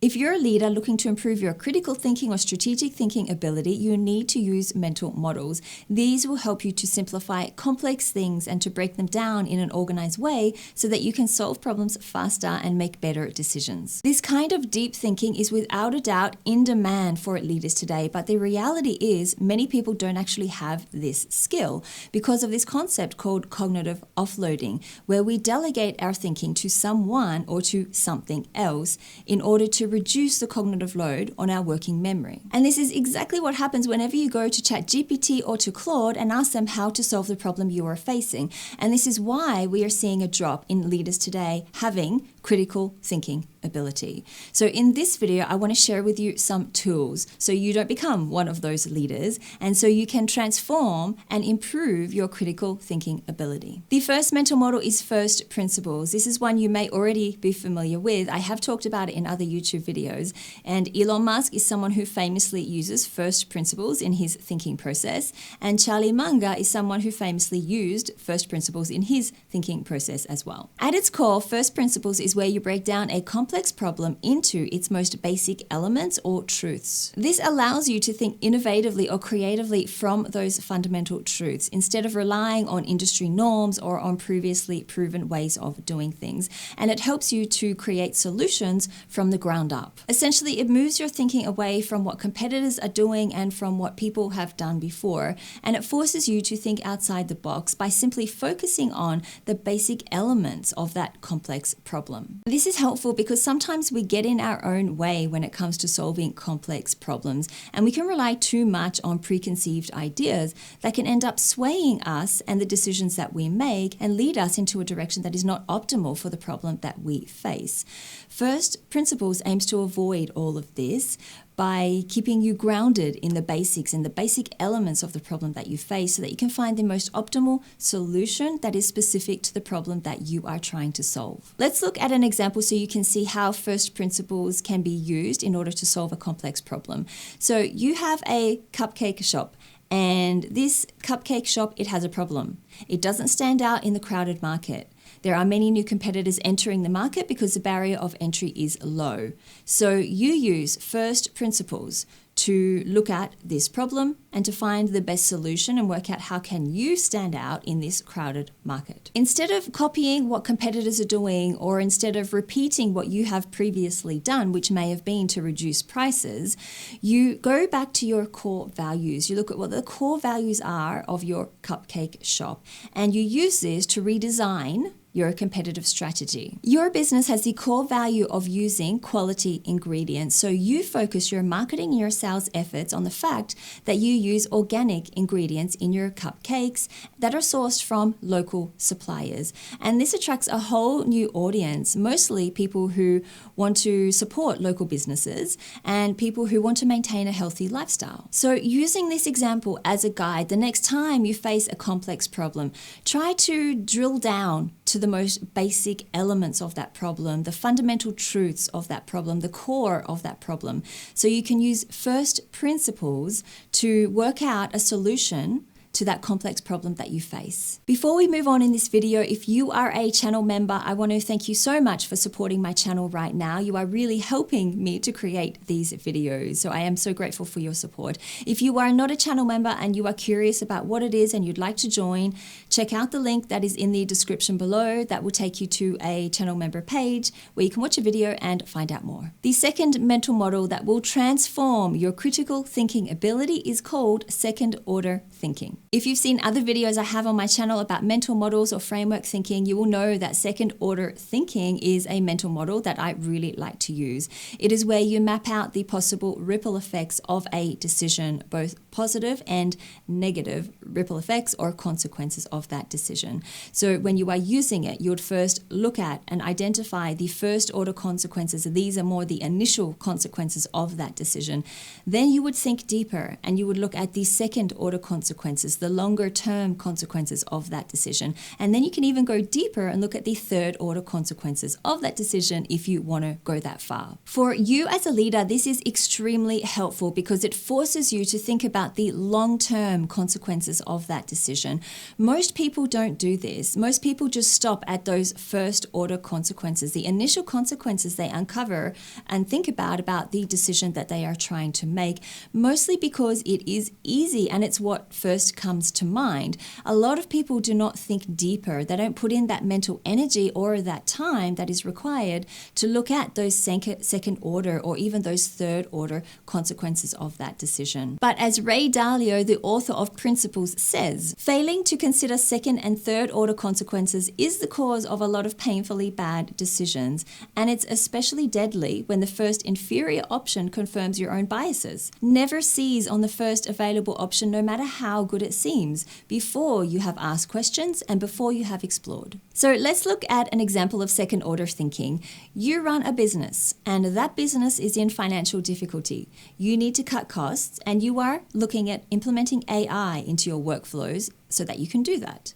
If you're a leader looking to improve your critical thinking or strategic thinking ability, you need to use mental models. These will help you to simplify complex things and to break them down in an organized way so that you can solve problems faster and make better decisions. This kind of deep thinking is without a doubt in demand for leaders today, but the reality is many people don't actually have this skill because of this concept called cognitive offloading, where we delegate our thinking to someone or to something else in order to reduce the cognitive load on our working memory. And this is exactly what happens whenever you go to ChatGPT or to Claude and ask them how to solve the problem you are facing. And this is why we are seeing a drop in leaders today having critical thinking ability. So in this video, I want to share with you some tools so you don't become one of those leaders and so you can transform and improve your critical thinking ability. The first mental model is first principles. This is one you may already be familiar with. I have talked about it in other YouTube videos, and Elon Musk is someone who famously uses first principles in his thinking process, and Charlie Munger is someone who famously used first principles in his thinking process as well. At its core, first principles is where you break down a complex problem into its most basic elements or truths. This allows you to think innovatively or creatively from those fundamental truths instead of relying on industry norms or on previously proven ways of doing things. And it helps you to create solutions from the ground up. Essentially, it moves your thinking away from what competitors are doing and from what people have done before. And it forces you to think outside the box by simply focusing on the basic elements of that complex problem. This is helpful because sometimes we get in our own way when it comes to solving complex problems, and we can rely too much on preconceived ideas that can end up swaying us and the decisions that we make and lead us into a direction that is not optimal for the problem that we face. First principles aims to avoid all of this by keeping you grounded in the basics and the basic elements of the problem that you face so that you can find the most optimal solution that is specific to the problem that you are trying to solve. Let's look at an example so you can see how first principles can be used in order to solve a complex problem. So you have a cupcake shop, and this cupcake shop, it has a problem. It doesn't stand out in the crowded market. There are many new competitors entering the market because the barrier of entry is low. So you use first principles to look at this problem and to find the best solution and work out how can you stand out in this crowded market. Instead of copying what competitors are doing, or instead of repeating what you have previously done, which may have been to reduce prices, you go back to your core values. You look at what the core values are of your cupcake shop, and you use this to redesign your competitive strategy. Your business has the core value of using quality ingredients, so you focus your marketing and your sales efforts on the fact that you use organic ingredients in your cupcakes that are sourced from local suppliers. And this attracts a whole new audience, mostly people who want to support local businesses and people who want to maintain a healthy lifestyle. So using this example as a guide, the next time you face a complex problem, try to drill down to the most basic elements of that problem, the fundamental truths of that problem, the core of that problem. So you can use first principles to work out a solution to that complex problem that you face. Before we move on in this video, if you are a channel member, I want to thank you so much for supporting my channel right now. You are really helping me to create these videos, so I am so grateful for your support. If you are not a channel member and you are curious about what it is and you'd like to join, check out the link that is in the description below. That will take you to a channel member page where you can watch a video and find out more. The second mental model that will transform your critical thinking ability is called second order thinking. If you've seen other videos I have on my channel about mental models or framework thinking, you will know that second order thinking is a mental model that I really like to use. It is where you map out the possible ripple effects of a decision, both positive and negative ripple effects or consequences of that decision. So when you are using it, you would first look at and identify the first order consequences. These are more the initial consequences of that decision. Then you would think deeper and you would look at the second order consequences consequences, the longer term consequences of that decision. And then you can even go deeper and look at the third order consequences of that decision if you want to go that far. For you as a leader, this is extremely helpful because it forces you to think about the long-term consequences of that decision. Most people don't do this. Most people just stop at those first order consequences, the initial consequences they uncover and think about the decision that they are trying to make, mostly because it is easy and it's what first comes to mind. A lot of people do not think deeper. They don't put in that mental energy or that time that is required to look at those second order or even those third order consequences of that decision. But as Ray Dalio, the author of Principles, says, failing to consider second and third order consequences is the cause of a lot of painfully bad decisions, and it's especially deadly when the first inferior option confirms your own biases. Never seize on the first available option, no matter how good it seems, before you have asked questions and before you have explored. So let's look at an example of second order thinking. You run a business and that business is in financial difficulty. You need to cut costs and you are looking at implementing AI into your workflows so that you can do that.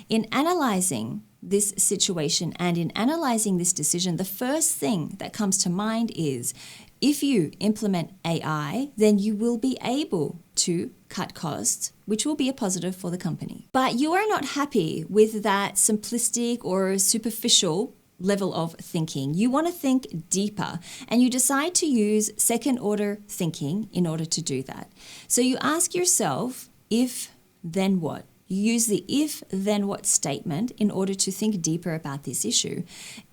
In analyzing this situation and in analyzing this decision, the first thing that comes to mind is if you implement AI, then you will be able to cut costs, which will be a positive for the company. But you are not happy with that simplistic or superficial level of thinking. You want to think deeper and you decide to use second order thinking in order to do that. So you ask yourself, if, then what? You use the if, then what statement in order to think deeper about this issue.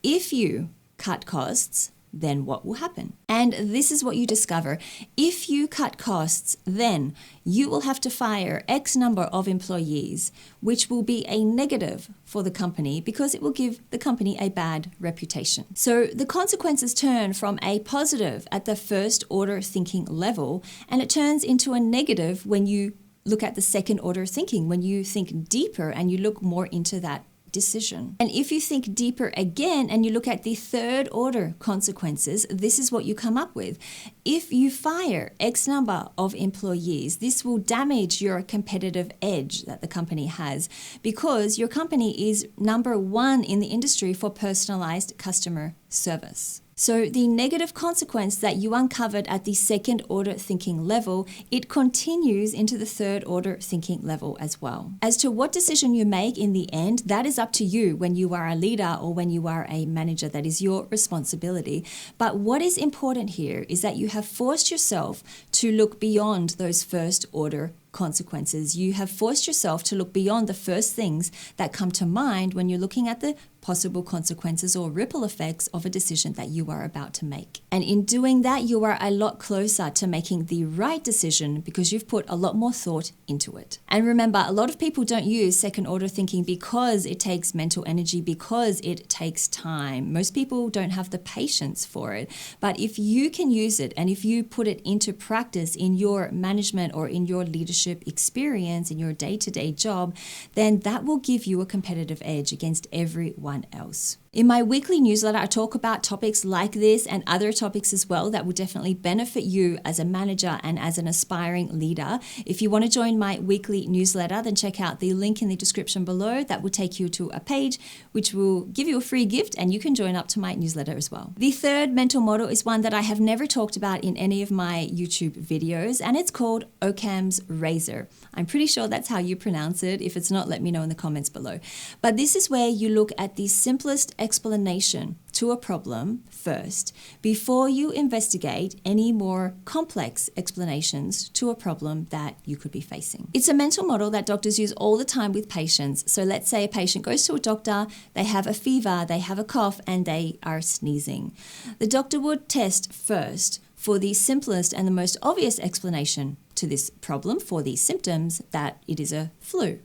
If you cut costs, then what will happen? And this is what you discover. If you cut costs, then you will have to fire X number of employees, which will be a negative for the company because it will give the company a bad reputation. So the consequences turn from a positive at the first order thinking level, and it turns into a negative when you look at the second order thinking, when you think deeper and you look more into that decision. And if you think deeper again and you look at the third order consequences, this is what you come up with. If you fire X number of employees, this will damage your competitive edge that the company has because your company is number one in the industry for personalized customer service. So the negative consequence that you uncovered at the second order thinking level, it continues into the third order thinking level as well. As to what decision you make in the end, that is up to you when you are a leader or when you are a manager. That is your responsibility. But what is important here is that you have forced yourself to look beyond those first order consequences. You have forced yourself to look beyond the first things that come to mind when you're looking at the possible consequences or ripple effects of a decision that you are about to make. And in doing that, you are a lot closer to making the right decision because you've put a lot more thought into it. And remember, a lot of people don't use second order thinking because it takes mental energy, because it takes time. Most people don't have the patience for it. But if you can use it and if you put it into practice in your management or in your leadership experience, in your day-to-day job, then that will give you a competitive edge against everyone else. In my weekly newsletter, I talk about topics like this and other topics as well that will definitely benefit you as a manager and as an aspiring leader. If you want to join my weekly newsletter, then check out the link in the description below. That will take you to a page which will give you a free gift and you can join up to my newsletter as well. The third mental model is one that I have never talked about in any of my YouTube videos, and it's called Occam's razor. I'm pretty sure that's how you pronounce it. If it's not, let me know in the comments below. But this is where you look at the simplest explanation to a problem first before you investigate any more complex explanations to a problem that you could be facing. It's a mental model that doctors use all the time with patients. So let's say a patient goes to a doctor, they have a fever, they have a cough, and they are sneezing. The doctor would test first for the simplest and the most obvious explanation to this problem, for these symptoms, that it is a flu.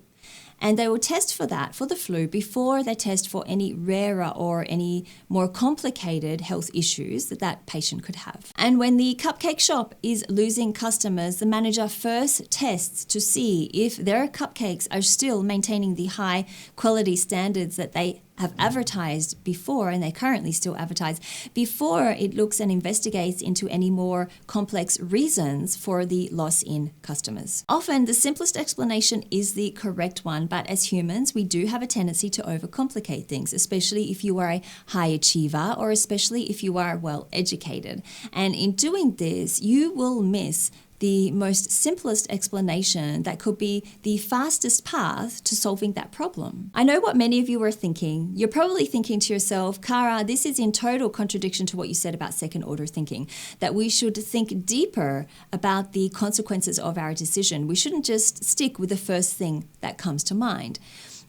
And they will test for that, for the flu, before they test for any rarer or any more complicated health issues that that patient could have. And when the cupcake shop is losing customers, the manager first tests to see if their cupcakes are still maintaining the high quality standards that they have advertised before, and they currently still advertise, before it looks and investigates into any more complex reasons for the loss in customers. Often the simplest explanation is the correct one, but as humans, we do have a tendency to overcomplicate things, especially if you are a high achiever or especially if you are well educated. And in doing this, you will miss the most simplest explanation that could be the fastest path to solving that problem. I know what many of you are thinking. You're probably thinking to yourself, Cara, this is in total contradiction to what you said about second order thinking, that we should think deeper about the consequences of our decision. We shouldn't just stick with the first thing that comes to mind.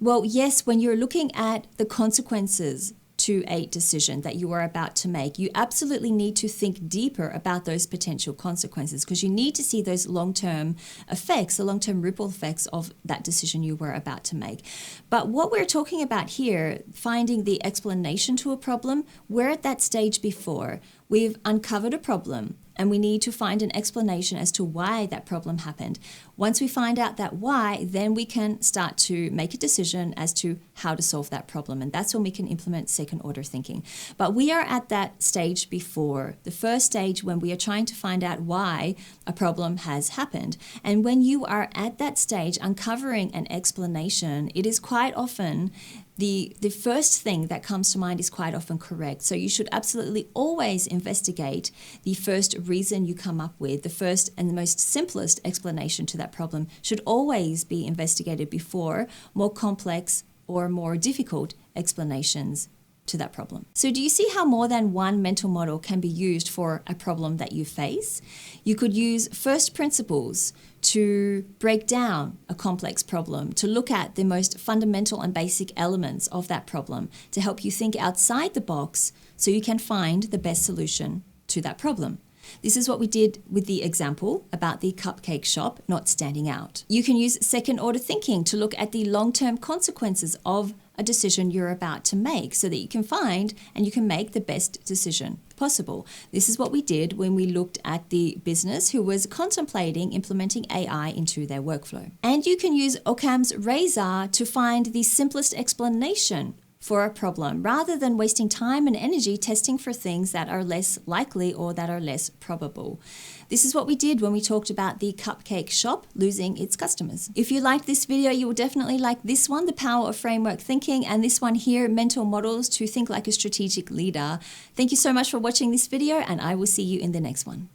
Well, yes, when you're looking at the consequences to a decision that you are about to make, you absolutely need to think deeper about those potential consequences, because you need to see those long-term effects, the long-term ripple effects of that decision you were about to make. But what we're talking about here, finding the explanation to a problem, we're at that stage before. We've uncovered a problem, and we need to find an explanation as to why that problem happened. Once we find out that why, then we can start to make a decision as to how to solve that problem. And that's when we can implement second order thinking. But we are at that stage before, the first stage when we are trying to find out why a problem has happened. And when you are at that stage, uncovering an explanation, it is quite often the first thing that comes to mind is quite often correct. So you should absolutely always investigate the first reason you come up with. The first and the most simplest explanation to that problem should always be investigated before more complex or more difficult explanations to that problem. So do you see how more than one mental model can be used for a problem that you face? You could use first principles to break down a complex problem, to look at the most fundamental and basic elements of that problem, to help you think outside the box so you can find the best solution to that problem. This is what we did with the example about the cupcake shop not standing out. You can use second order thinking to look at the long-term consequences of a decision you're about to make so that you can find and you can make the best decision possible. This is what we did when we looked at the business who was contemplating implementing AI into their workflow. And you can use Occam's razor to find the simplest explanation for a problem, rather than wasting time and energy testing for things that are less likely or that are less probable. This is what we did when we talked about the cupcake shop losing its customers. If you liked this video, you will definitely like this one, The Power of Framework Thinking, and this one here, Mental Models to Think Like a Strategic Leader. Thank you so much for watching this video, and I will see you in the next one.